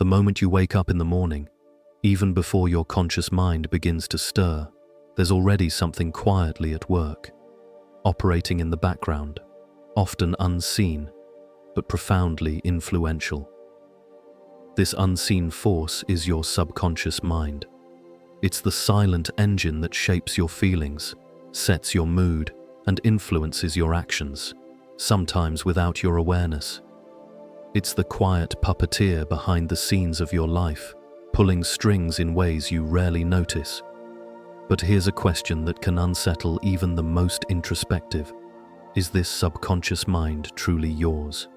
The moment you wake up in the morning, even before your conscious mind begins to stir, there's already something quietly at work, operating in the background, often unseen, but profoundly influential. This unseen force is your subconscious mind. It's the silent engine that shapes your feelings, sets your mood, and influences your actions, sometimes without your awareness. It's the quiet puppeteer behind the scenes of your life, pulling strings in ways you rarely notice. But here's a question that can unsettle even the most introspective. Is this subconscious mind truly yours?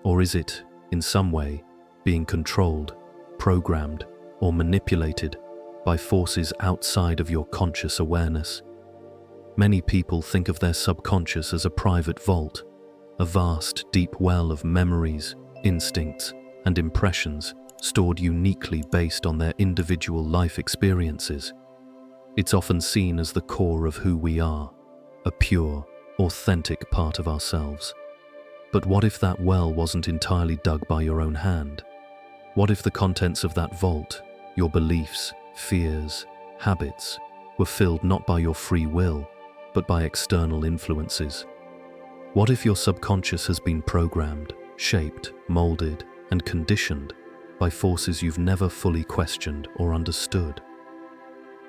Or is it, in some way, being controlled, programmed, or manipulated by forces outside of your conscious awareness? Many people think of their subconscious as a private vault, a vast, deep well of memories, instincts, and impressions stored uniquely based on their individual life experiences. It's often seen as the core of who we are, a pure, authentic part of ourselves. But what if that well wasn't entirely dug by your own hand? What if the contents of that vault, your beliefs, fears, habits, were filled not by your free will, but by external influences? What if your subconscious has been programmed, shaped, molded, and conditioned by forces you've never fully questioned or understood?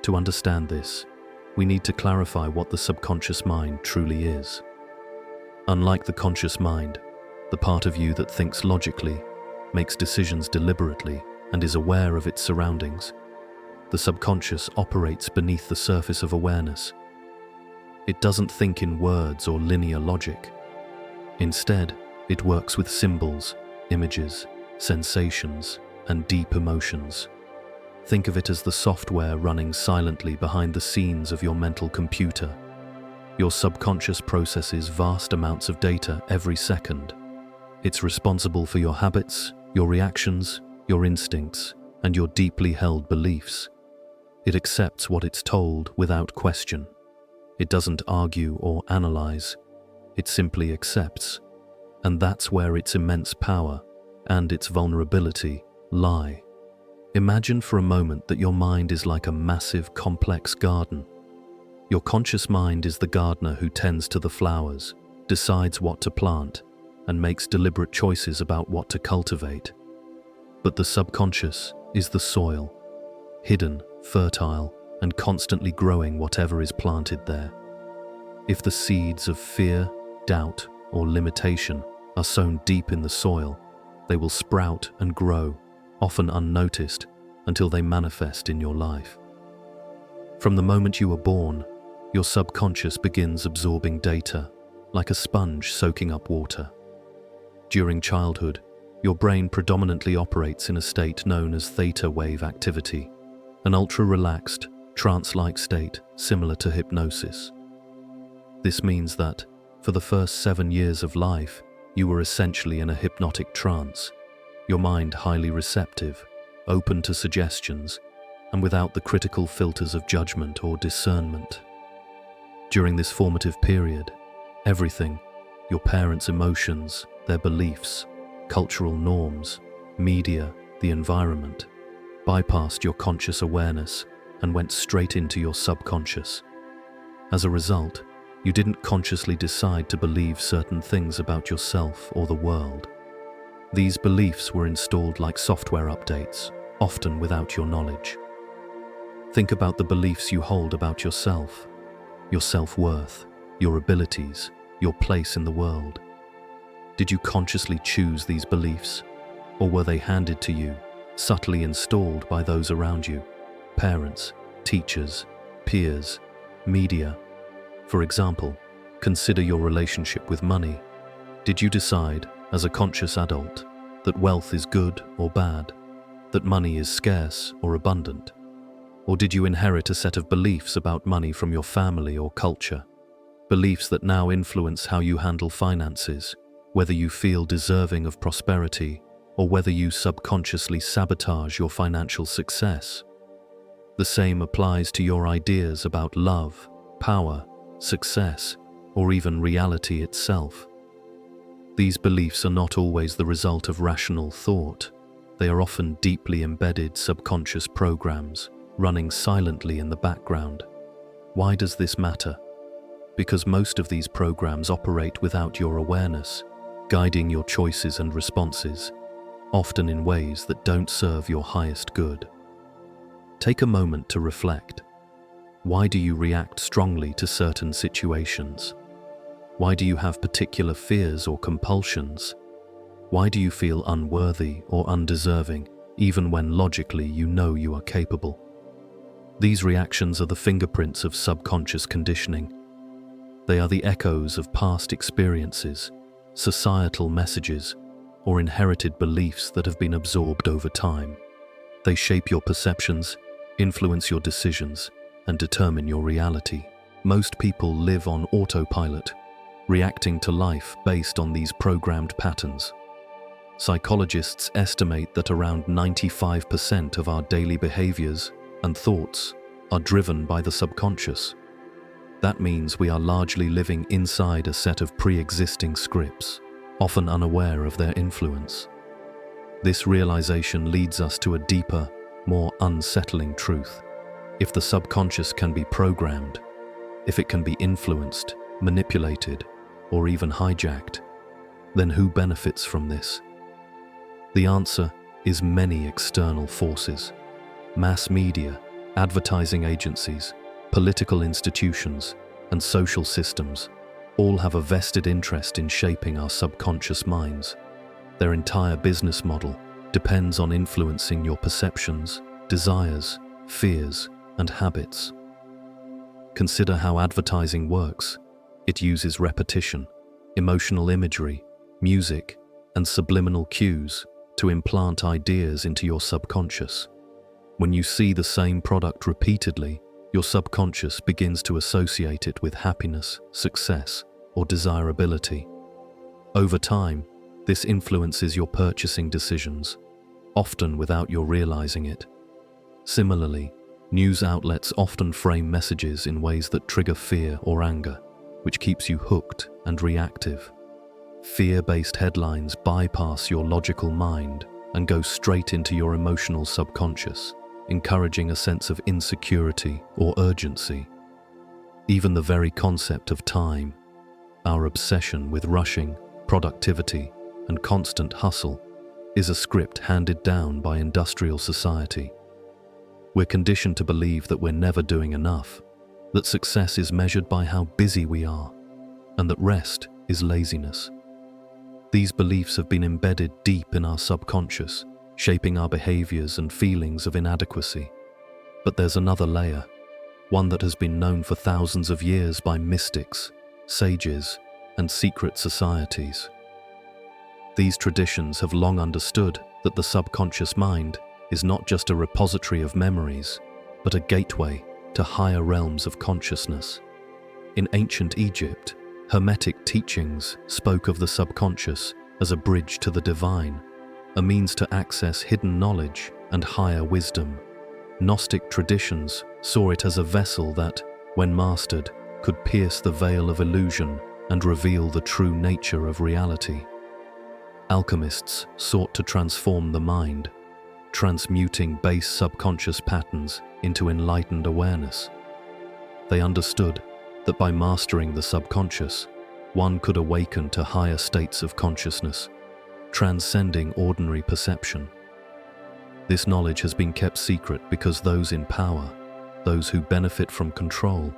To understand this, we need to clarify what the subconscious mind truly is. Unlike the conscious mind, the part of you that thinks logically, makes decisions deliberately, and is aware of its surroundings, the subconscious operates beneath the surface of awareness. It doesn't think in words or linear logic. Instead, it works with symbols, images, sensations, and deep emotions. Think of it as the software running silently behind the scenes of your mental computer. Your subconscious processes vast amounts of data every second. It's responsible for your habits, your reactions, your instincts, and your deeply held beliefs. It accepts what it's told without question. It doesn't argue or analyze. It simply accepts. And that's where its immense power and its vulnerability lie. Imagine for a moment that your mind is like a massive, complex garden. Your conscious mind is the gardener who tends to the flowers, decides what to plant, and makes deliberate choices about what to cultivate. But the subconscious is the soil, hidden, fertile, and constantly growing whatever is planted there. If the seeds of fear, doubt, or limitation are sown deep in the soil, they will sprout and grow, often unnoticed, until they manifest in your life. From the moment you were born, your subconscious begins absorbing data, like a sponge soaking up water. During childhood, your brain predominantly operates in a state known as theta wave activity, an ultra-relaxed, trance-like state similar to hypnosis. This means that, for the first 7 years of life, you were essentially in a hypnotic trance, your mind highly receptive, open to suggestions, and without the critical filters of judgment or discernment. During this formative period, everything, your parents' emotions, their beliefs, cultural norms, media, the environment, bypassed your conscious awareness and went straight into your subconscious. As a result, you didn't consciously decide to believe certain things about yourself or the world. These beliefs were installed like software updates, often without your knowledge. Think about the beliefs you hold about yourself, your self-worth, your abilities, your place in the world. Did you consciously choose these beliefs, or were they handed to you, subtly installed by those around you, parents, teachers, peers, media? For example, consider your relationship with money. Did you decide, as a conscious adult, that wealth is good or bad, that money is scarce or abundant? Or did you inherit a set of beliefs about money from your family or culture? Beliefs that now influence how you handle finances, whether you feel deserving of prosperity or whether you subconsciously sabotage your financial success. The same applies to your ideas about love, power, success, or even reality itself. These beliefs are not always the result of rational thought. They are often deeply embedded subconscious programs running silently in the background. Why does this matter? Because most of these programs operate without your awareness, guiding your choices and responses, often in ways that don't serve your highest good. Take a moment to reflect. Why do you react strongly to certain situations? Why do you have particular fears or compulsions? Why do you feel unworthy or undeserving, even when logically you know you are capable? These reactions are the fingerprints of subconscious conditioning. They are the echoes of past experiences, societal messages, or inherited beliefs that have been absorbed over time. They shape your perceptions, influence your decisions, and determine your reality. Most people live on autopilot, reacting to life based on these programmed patterns. Psychologists estimate that around 95% of our daily behaviors and thoughts are driven by the subconscious. That means we are largely living inside a set of pre-existing scripts, often unaware of their influence. This realization leads us to a deeper, more unsettling truth. If the subconscious can be programmed, if it can be influenced, manipulated, or even hijacked, then who benefits from this? The answer is many external forces. Mass media, advertising agencies, political institutions, and social systems all have a vested interest in shaping our subconscious minds. Their entire business model depends on influencing your perceptions, desires, fears, and habits. Consider how advertising works. It uses repetition, emotional imagery, music, and subliminal cues to implant ideas into your subconscious. When you see the same product repeatedly, your subconscious begins to associate it with happiness, success, or desirability. Over time, this influences your purchasing decisions, often without your realizing it. Similarly, news outlets often frame messages in ways that trigger fear or anger, which keeps you hooked and reactive. Fear-based headlines bypass your logical mind and go straight into your emotional subconscious, encouraging a sense of insecurity or urgency. Even the very concept of time, our obsession with rushing, productivity, and constant hustle, is a script handed down by industrial society. We're conditioned to believe that we're never doing enough, that success is measured by how busy we are, and that rest is laziness. These beliefs have been embedded deep in our subconscious, shaping our behaviors and feelings of inadequacy. But there's another layer, one that has been known for thousands of years by mystics, sages, and secret societies. These traditions have long understood that the subconscious mind is not just a repository of memories, but a gateway to higher realms of consciousness. In ancient Egypt, Hermetic teachings spoke of the subconscious as a bridge to the divine, a means to access hidden knowledge and higher wisdom. Gnostic traditions saw it as a vessel that, when mastered, could pierce the veil of illusion and reveal the true nature of reality. Alchemists sought to transform the mind, transmuting base subconscious patterns into enlightened awareness. They understood that by mastering the subconscious, one could awaken to higher states of consciousness, transcending ordinary perception. This knowledge has been kept secret because those in power, those who benefit from control,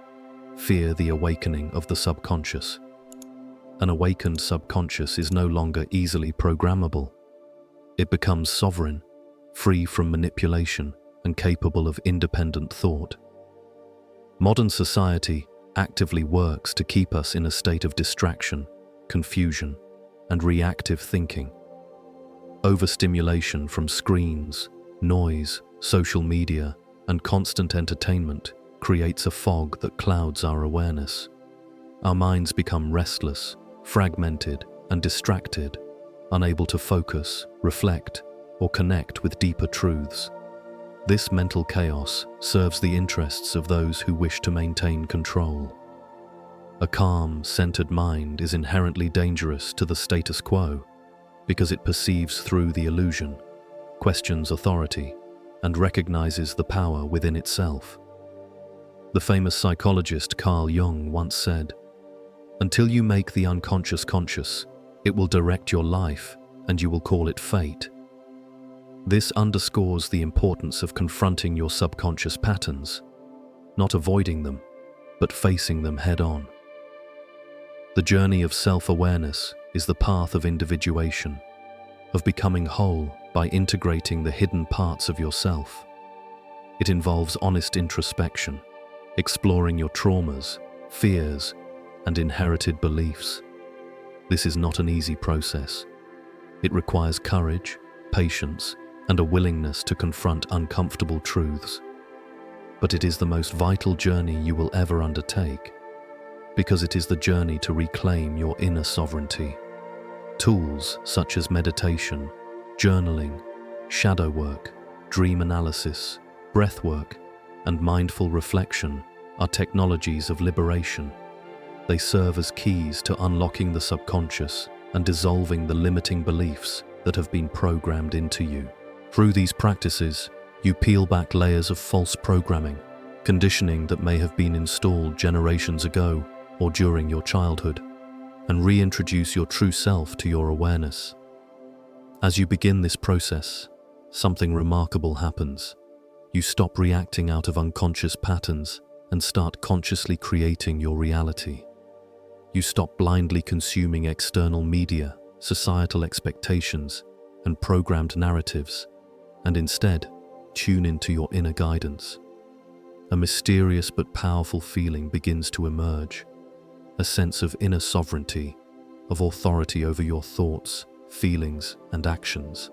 fear the awakening of the subconscious. An awakened subconscious is no longer easily programmable. It becomes sovereign, free from manipulation, and capable of independent thought. Modern society actively works to keep us in a state of distraction, confusion, and reactive thinking. Overstimulation from screens, noise, social media, and constant entertainment creates a fog that clouds our awareness. Our minds become restless, fragmented, and distracted, unable to focus, reflect, or connect with deeper truths. This mental chaos serves the interests of those who wish to maintain control. A calm, centered mind is inherently dangerous to the status quo because it perceives through the illusion. questions authority, and recognizes the power within itself. The famous psychologist Carl Jung once said, "Until you make the unconscious conscious, it will direct your life and you will call it fate." This underscores the importance of confronting your subconscious patterns, not avoiding them, but facing them head-on. The journey of self-awareness is the path of individuation, of becoming whole by integrating the hidden parts of yourself. It involves honest introspection, exploring your traumas, fears, and inherited beliefs. This is not an easy process. It requires courage, patience, and a willingness to confront uncomfortable truths. But it is the most vital journey you will ever undertake, because it is the journey to reclaim your inner sovereignty. Tools such as meditation, journaling, shadow work, dream analysis, breath work, and mindful reflection are technologies of liberation. They serve as keys to unlocking the subconscious and dissolving the limiting beliefs that have been programmed into you. Through these practices, you peel back layers of false programming, conditioning that may have been installed generations ago or during your childhood, and reintroduce your true self to your awareness. As you begin this process, something remarkable happens. You stop reacting out of unconscious patterns and start consciously creating your reality. You stop blindly consuming external media, societal expectations, and programmed narratives, and instead tune into your inner guidance. A mysterious but powerful feeling begins to emerge, a sense of inner sovereignty, of authority over your thoughts, feelings, and actions.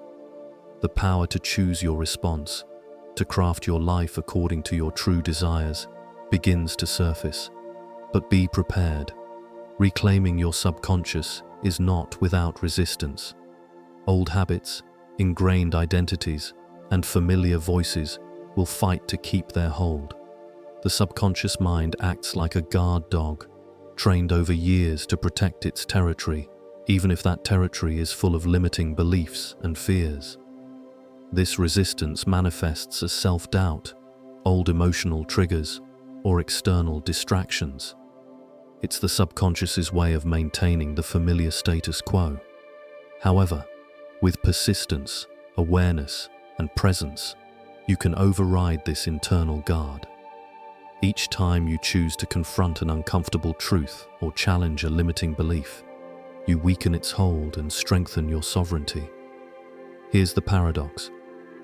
The power to choose your response, to craft your life according to your true desires, begins to surface. But be prepared. Reclaiming your subconscious is not without resistance. Old habits, ingrained identities, and familiar voices will fight to keep their hold. The subconscious mind acts like a guard dog, trained over years to protect its territory, even if that territory is full of limiting beliefs and fears. This resistance manifests as self-doubt, old emotional triggers, or external distractions. It's the subconscious's way of maintaining the familiar status quo. However, with persistence, awareness, and presence, you can override this internal guard. Each time you choose to confront an uncomfortable truth or challenge a limiting belief, you weaken its hold and strengthen your sovereignty. Here's the paradox.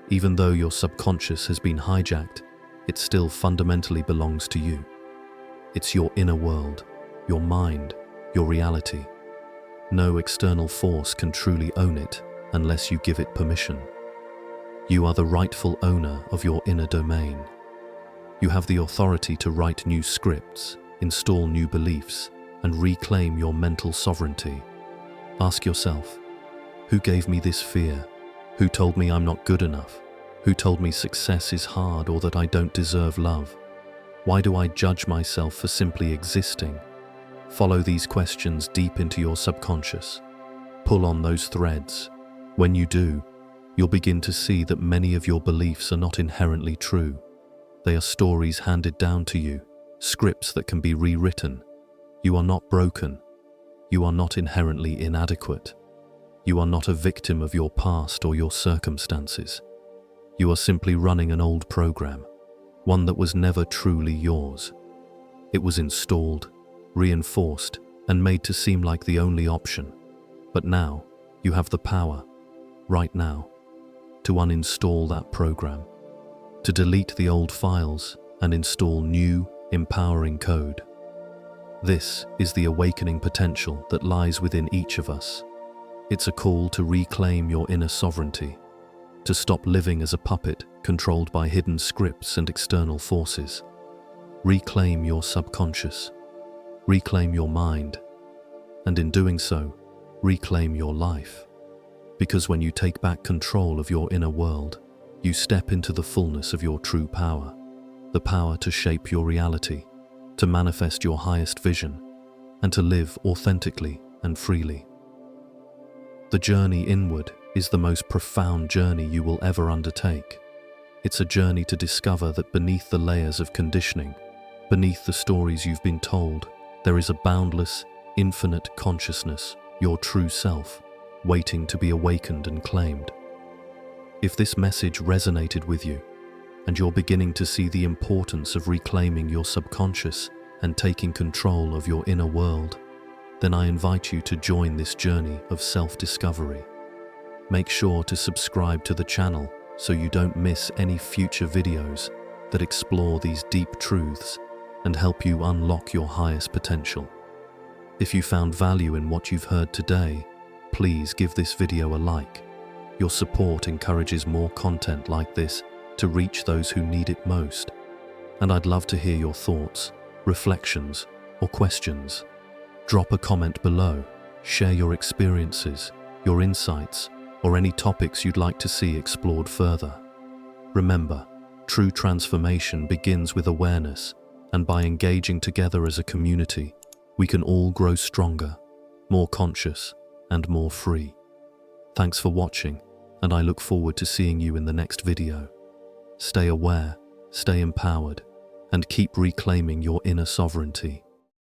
Even though your subconscious has been hijacked, it still fundamentally belongs to you. It's your inner world, your mind, your reality. No external force can truly own it unless you give it permission. You are the rightful owner of your inner domain. You have the authority to write new scripts, install new beliefs, and reclaim your mental sovereignty. Ask yourself, who gave me this fear? Who told me I'm not good enough? Who told me success is hard or that I don't deserve love? Why do I judge myself for simply existing? Follow these questions deep into your subconscious. Pull on those threads. When you do, you'll begin to see that many of your beliefs are not inherently true. They are stories handed down to you, scripts that can be rewritten. You are not broken. You are not inherently inadequate. You are not a victim of your past or your circumstances. You are simply running an old program, one that was never truly yours. It was installed, reinforced, and made to seem like the only option. But now, you have the power, right now, to uninstall that program, to delete the old files and install new, empowering code. This is the awakening potential that lies within each of us. It's a call to reclaim your inner sovereignty, to stop living as a puppet controlled by hidden scripts and external forces. Reclaim your subconscious, reclaim your mind, and in doing so, reclaim your life. Because when you take back control of your inner world, you step into the fullness of your true power, the power to shape your reality, to manifest your highest vision, and to live authentically and freely. The journey inward is the most profound journey you will ever undertake. It's a journey to discover that beneath the layers of conditioning, beneath the stories you've been told, there is a boundless, infinite consciousness, your true self, waiting to be awakened and claimed. If this message resonated with you, and you're beginning to see the importance of reclaiming your subconscious and taking control of your inner world, then I invite you to join this journey of self-discovery. Make sure to subscribe to the channel so you don't miss any future videos that explore these deep truths and help you unlock your highest potential. If you found value in what you've heard today, please give this video a like. Your support encourages more content like this to reach those who need it most. And I'd love to hear your thoughts, reflections, or questions. Drop a comment below, share your experiences, your insights, or any topics you'd like to see explored further. Remember, true transformation begins with awareness, and by engaging together as a community, we can all grow stronger, more conscious, and more free. Thanks for watching, and I look forward to seeing you in the next video. Stay aware, stay empowered, and keep reclaiming your inner sovereignty.